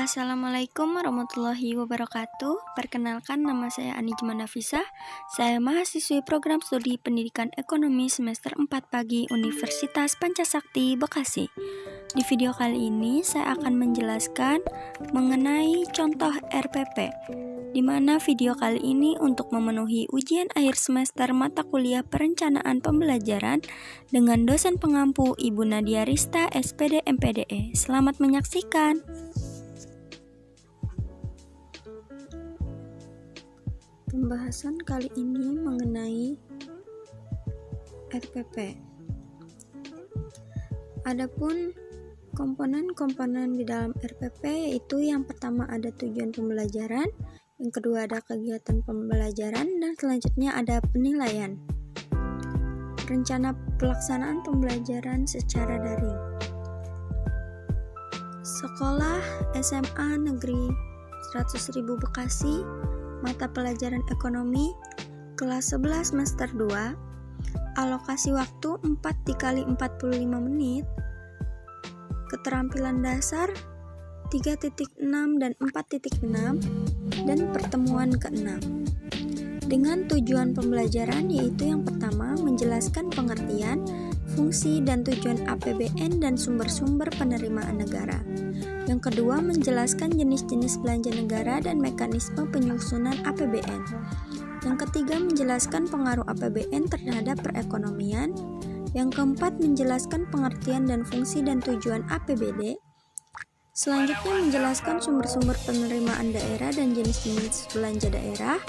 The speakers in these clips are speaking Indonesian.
Assalamualaikum warahmatullahi wabarakatuh. Perkenalkan, nama saya Anijma Nafisah. Saya mahasiswi program studi Pendidikan Ekonomi semester 4 pagi Universitas Pancasakti, Bekasi. Di video kali ini saya akan menjelaskan mengenai contoh RPP, di mana video kali ini untuk memenuhi ujian akhir semester mata kuliah Perencanaan Pembelajaran dengan dosen pengampu Ibu Nadia Rista, SPD MPDE. Selamat menyaksikan. Pembahasan kali ini mengenai RPP. Adapun komponen-komponen di dalam RPP yaitu yang pertama ada tujuan pembelajaran, yang kedua ada kegiatan pembelajaran, dan selanjutnya ada penilaian. Rencana pelaksanaan pembelajaran secara daring. Sekolah SMA Negeri 100.000 Bekasi, mata pelajaran ekonomi, kelas 11 semester 2, alokasi waktu 4 dikali 45 menit, keterampilan dasar 3.6 dan 4.6, dan pertemuan ke-6. Dengan tujuan pembelajaran yaitu yang pertama menjelaskan pengertian, fungsi dan tujuan APBN dan sumber-sumber penerimaan negara. Yang kedua, menjelaskan jenis-jenis belanja negara dan mekanisme penyusunan APBN. Yang ketiga, menjelaskan pengaruh APBN terhadap perekonomian. Yang keempat, menjelaskan pengertian dan fungsi dan tujuan APBD. Selanjutnya, menjelaskan sumber-sumber penerimaan daerah dan jenis-jenis belanja daerah.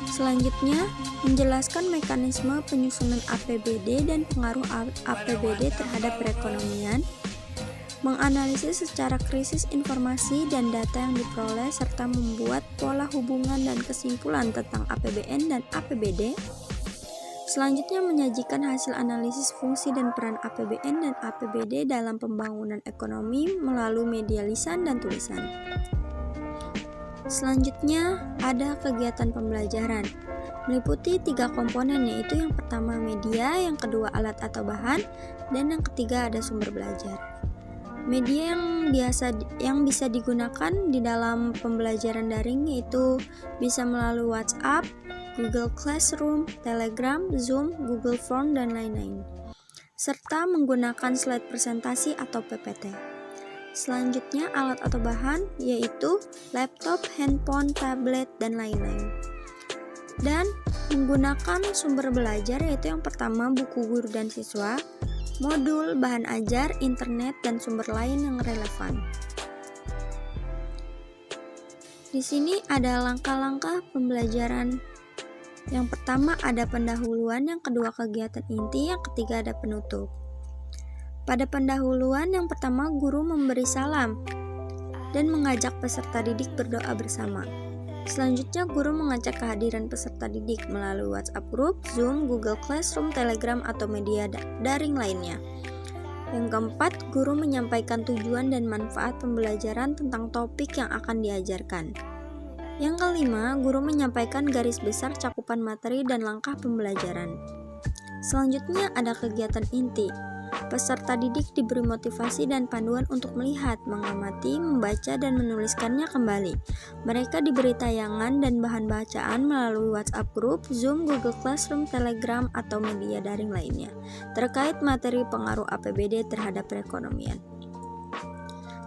Selanjutnya, menjelaskan mekanisme penyusunan APBD dan pengaruh APBD terhadap perekonomian. Menganalisis secara krisis informasi dan data yang diperoleh serta membuat pola hubungan dan kesimpulan tentang APBN dan APBD. Selanjutnya, menyajikan hasil analisis fungsi dan peran APBN dan APBD dalam pembangunan ekonomi melalui media lisan dan tulisan. Selanjutnya, ada kegiatan pembelajaran. Meliputi 3 komponen, yaitu yang pertama media, yang kedua alat atau bahan, dan yang ketiga ada sumber belajar. Media yang bisa digunakan di dalam pembelajaran daring yaitu bisa melalui WhatsApp, Google Classroom, Telegram, Zoom, Google Form, dan lain-lain, serta menggunakan slide presentasi atau PPT. Selanjutnya alat atau bahan yaitu laptop, handphone, tablet, dan lain-lain. Dan menggunakan sumber belajar yaitu yang pertama buku guru dan siswa, modul, bahan ajar, internet, dan sumber lain yang relevan. Di sini ada langkah-langkah pembelajaran. Yang pertama ada pendahuluan, yang kedua kegiatan inti, yang ketiga ada penutup. Pada pendahuluan yang pertama guru memberi salam dan mengajak peserta didik berdoa bersama. Selanjutnya guru mengajak kehadiran peserta didik melalui WhatsApp group, Zoom, Google Classroom, Telegram, atau media daring lainnya. Yang keempat, guru menyampaikan tujuan dan manfaat pembelajaran tentang topik yang akan diajarkan. Yang kelima, guru menyampaikan garis besar cakupan materi dan langkah pembelajaran. Selanjutnya ada kegiatan inti. Peserta didik diberi motivasi dan panduan untuk melihat, mengamati, membaca, dan menuliskannya kembali. Mereka diberi tayangan dan bahan bacaan melalui WhatsApp group, Zoom, Google Classroom, Telegram, atau media daring lainnya terkait materi pengaruh APBD terhadap perekonomian.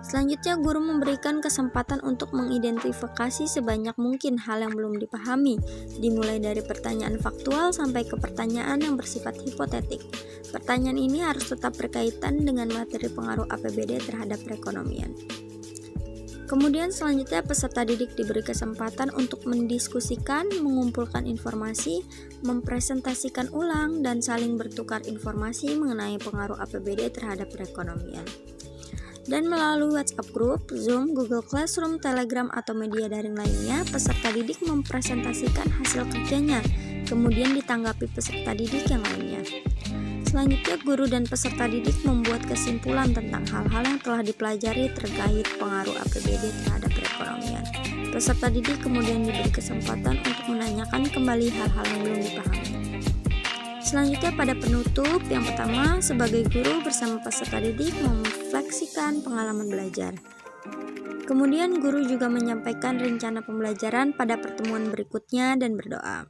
Selanjutnya, guru memberikan kesempatan untuk mengidentifikasi sebanyak mungkin hal yang belum dipahami, dimulai dari pertanyaan faktual sampai ke pertanyaan yang bersifat hipotetik. Pertanyaan ini harus tetap berkaitan dengan materi pengaruh APBD terhadap perekonomian. Kemudian selanjutnya peserta didik diberi kesempatan untuk mendiskusikan, mengumpulkan informasi, mempresentasikan ulang, dan saling bertukar informasi mengenai pengaruh APBD terhadap perekonomian. Dan melalui WhatsApp group, Zoom, Google Classroom, Telegram, atau media daring lainnya, peserta didik mempresentasikan hasil kerjanya, kemudian ditanggapi peserta didik yang lainnya. Selanjutnya, guru dan peserta didik membuat kesimpulan tentang hal-hal yang telah dipelajari terkait pengaruh APBD terhadap perekonomian. Peserta didik kemudian diberi kesempatan untuk menanyakan kembali hal-hal yang belum dipahami. Selanjutnya pada penutup, yang pertama sebagai guru bersama peserta didik memrefleksikan pengalaman belajar. Kemudian guru juga menyampaikan rencana pembelajaran pada pertemuan berikutnya dan berdoa.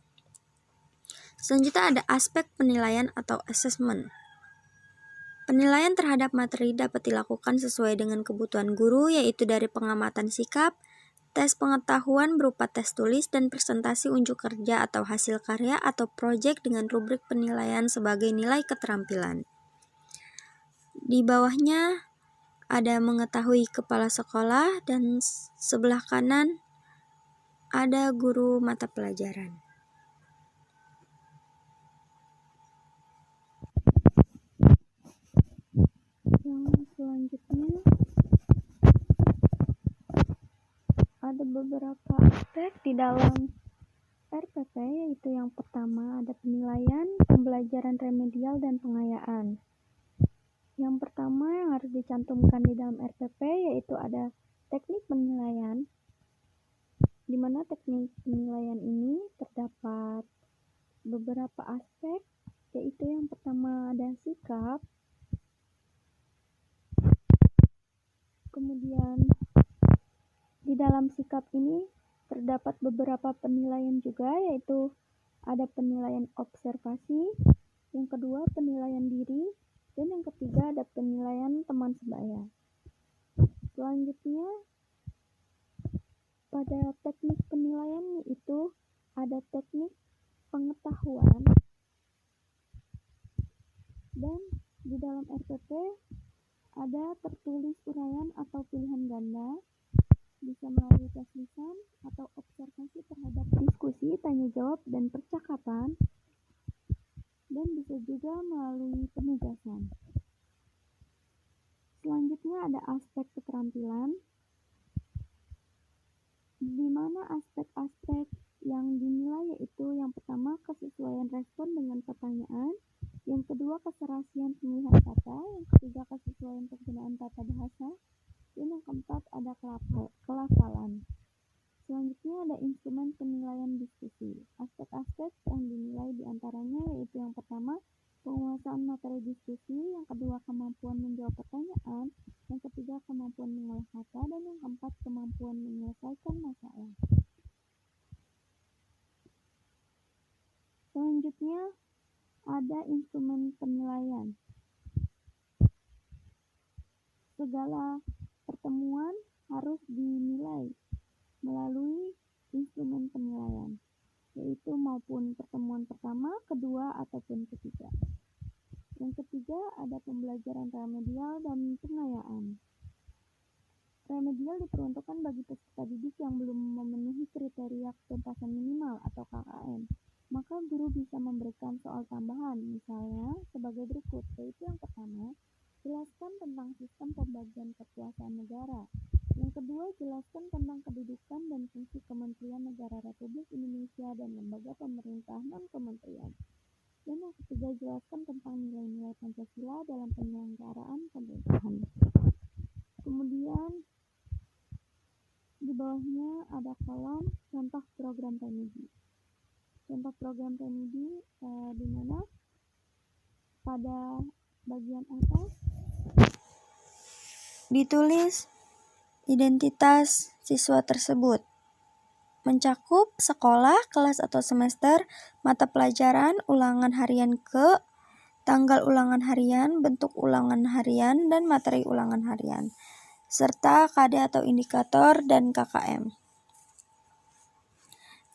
Selanjutnya ada aspek penilaian atau assessment. Penilaian terhadap materi dapat dilakukan sesuai dengan kebutuhan guru, yaitu dari pengamatan sikap, tes pengetahuan berupa tes tulis, dan presentasi unjuk kerja atau hasil karya atau proyek dengan rubrik penilaian sebagai nilai keterampilan. Di bawahnya ada mengetahui kepala sekolah, dan sebelah kanan ada guru mata pelajaran. Yang selanjutnya ada beberapa aspek di dalam RPP, yaitu yang pertama ada penilaian, pembelajaran remedial, dan pengayaan. Yang pertama yang harus dicantumkan di dalam RPP yaitu ada teknik penilaian, di mana teknik penilaian ini terdapat beberapa aspek, yaitu yang pertama ada sikap, kemudian di dalam sikap ini terdapat beberapa penilaian juga, yaitu ada penilaian observasi, yang kedua penilaian diri, dan yang ketiga ada penilaian teman sebaya. Selanjutnya pada teknik penilaian itu ada teknik pengetahuan, dan di dalam RPP ada tertulis uraian atau pilihan ganda, bisa melalui tes lisan atau observasi terhadap diskusi, tanya jawab, dan percakapan, dan bisa juga melalui penugasan. Selanjutnya ada aspek keterampilan, di mana aspek-aspek yang dinilai yaitu yang pertama kesesuaian respon dengan pertanyaan, yang kedua keserasian pemilihan kata, yang ketiga kesesuaian penggunaan tata bahasa, dan yang keempat ada kelafalan. Selanjutnya ada instrumen penilaian diskusi. Aspek-aspek yang dinilai diantaranya yaitu yang pertama penguasaan materi diskusi, yang kedua kemampuan menjawab pertanyaan, yang ketiga kemampuan mengolah kata, dan yang keempat kemampuan menyelesaikan masalah. Selanjutnya ada instrumen penilaian. Segala pertemuan harus dinilai melalui instrumen penilaian, yaitu maupun pertemuan pertama, kedua, ataupun ketiga. Yang ketiga ada pembelajaran remedial dan pengayaan. Remedial diperuntukkan bagi peserta didik yang belum memenuhi kriteria ketuntasan minimal atau KKM. Maka guru bisa memberikan soal tambahan, misalnya sebagai berikut, yaitu yang pertama, jelaskan tentang sistem pembagian kekuasaan negara. Yang kedua, jelaskan tentang kedudukan dan fungsi Kementerian Negara Republik Indonesia dan lembaga pemerintah non-kementerian. Dan yang ketiga, jelaskan tentang nilai-nilai Pancasila dalam penyelenggaraan pemerintahan. Kemudian di bawahnya ada kolom contoh program remedi. Contoh program remedi di mana pada bagian atas ditulis identitas siswa tersebut, mencakup sekolah, kelas atau semester, mata pelajaran, ulangan harian tanggal ulangan harian, bentuk ulangan harian, dan materi ulangan harian, serta KD atau indikator dan KKM.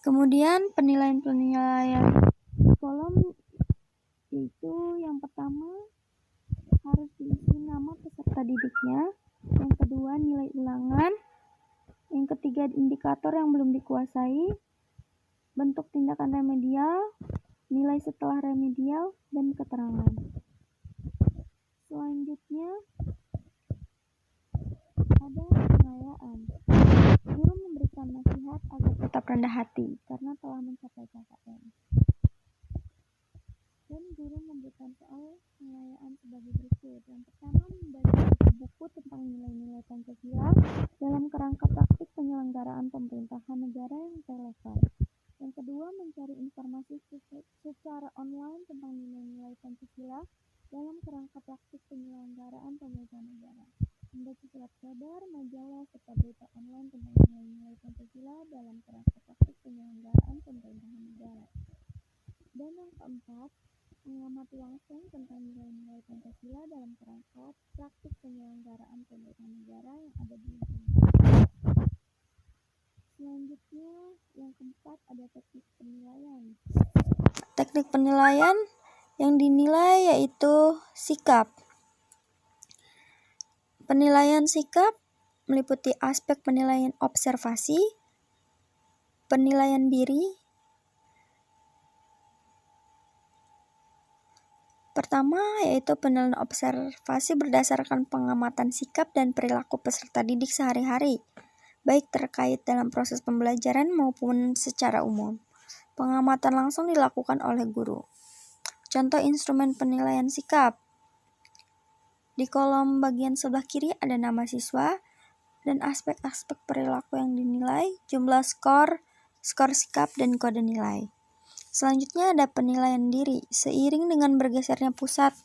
Kemudian penilaian-penilaian di kolom yaitu yang pertama harus diisi nama peserta didiknya, yang kedua nilai ulangan, yang ketiga indikator yang belum dikuasai, bentuk tindakan remedial, nilai setelah remedial, dan keterangan. Selanjutnya ada pengayaan. Guru memberikan nasihat agar tetap rendah hati karena telah mencapai KKM. Dan guru memberikan soal pengayaan sebagai berikut. Yang pertama, membaca buku tentang nilai-nilai Pancasila dalam kerangka praktik penyelenggaraan pemerintahan negara yang relevan. Yang kedua, mencari informasi secara online tentang nilai-nilai Pancasila dalam kerangka praktik penyelenggaraan pemerintahan negara. Membaca surat kabar, majalah, serta berita keempat, mengamati langsung tentang nilai-nilai Pancasila dalam perangkat praktik penyelenggaraan pemerintahan negara yang ada di lingkungan. Selanjutnya, yang keempat ada teknik penilaian. Teknik penilaian yang dinilai yaitu sikap. Penilaian sikap meliputi aspek penilaian observasi, penilaian diri. Pertama, yaitu penilaian observasi berdasarkan pengamatan sikap dan perilaku peserta didik sehari-hari, baik terkait dalam proses pembelajaran maupun secara umum. Pengamatan langsung dilakukan oleh guru. Contoh instrumen penilaian sikap. Di kolom bagian sebelah kiri ada nama siswa dan aspek-aspek perilaku yang dinilai, jumlah skor, skor sikap, dan kode nilai. Selanjutnya ada penilaian diri. Seiring dengan bergesernya pusat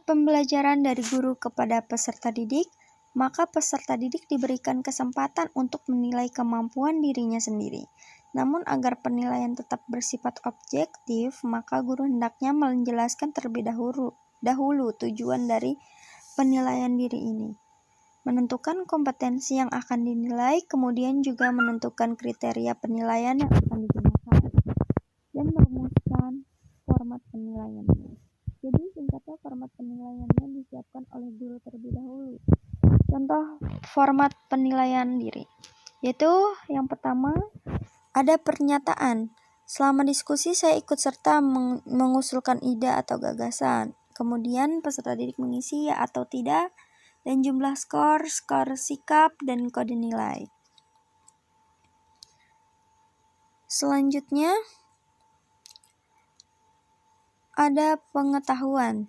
pembelajaran dari guru kepada peserta didik, maka peserta didik diberikan kesempatan untuk menilai kemampuan dirinya sendiri. Namun agar penilaian tetap bersifat objektif, maka guru hendaknya menjelaskan terlebih dahulu tujuan dari penilaian diri ini. Menentukan kompetensi yang akan dinilai, kemudian juga menentukan kriteria penilaian yang akan digunakan, dan merumuskan format penilaiannya. Jadi singkatnya format penilaiannya disiapkan oleh guru terlebih dahulu. Contoh format penilaian diri, yaitu yang pertama ada pernyataan. Selama diskusi saya ikut serta mengusulkan ide atau gagasan. Kemudian peserta didik mengisi ya atau tidak, dan jumlah skor, skor sikap, dan kode nilai. Selanjutnya ada pengetahuan.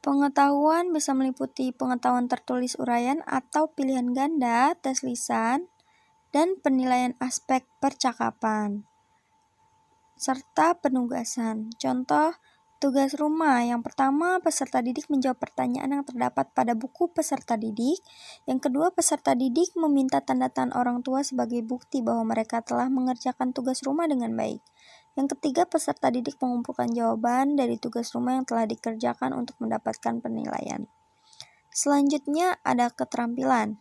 Pengetahuan bisa meliputi pengetahuan tertulis uraian atau pilihan ganda, tes lisan, dan penilaian aspek percakapan, serta penugasan. Contoh tugas rumah. Yang pertama, peserta didik menjawab pertanyaan yang terdapat pada buku peserta didik. Yang kedua, peserta didik meminta tanda tangan orang tua sebagai bukti bahwa mereka telah mengerjakan tugas rumah dengan baik. Yang ketiga, peserta didik mengumpulkan jawaban dari tugas rumah yang telah dikerjakan untuk mendapatkan penilaian. Selanjutnya ada keterampilan.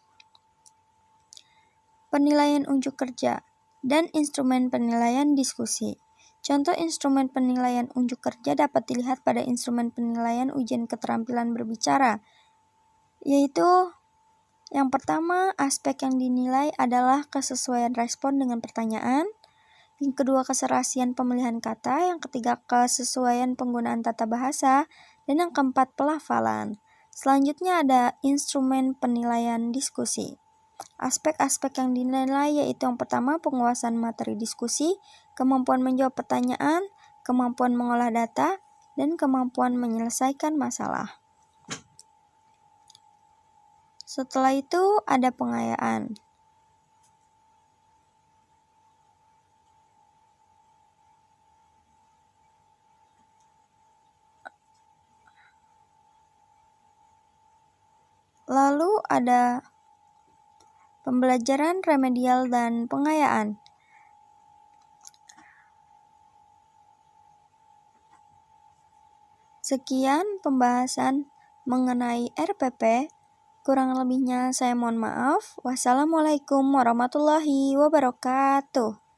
Penilaian unjuk kerja dan instrumen penilaian diskusi. Contoh instrumen penilaian unjuk kerja dapat dilihat pada instrumen penilaian ujian keterampilan berbicara, yaitu yang pertama, aspek yang dinilai adalah kesesuaian respon dengan pertanyaan. Yang kedua, keserasian pemilihan kata. Yang ketiga, kesesuaian penggunaan tata bahasa. Dan yang keempat, pelafalan. Selanjutnya ada instrumen penilaian diskusi. Aspek-aspek yang dinilai yaitu yang pertama, penguasaan materi diskusi, kemampuan menjawab pertanyaan, kemampuan mengolah data, dan kemampuan menyelesaikan masalah. Setelah itu ada pengayaan. Lalu ada pembelajaran remedial dan pengayaan. Sekian pembahasan mengenai RPP. Kurang lebihnya saya mohon maaf. Wassalamualaikum warahmatullahi wabarakatuh.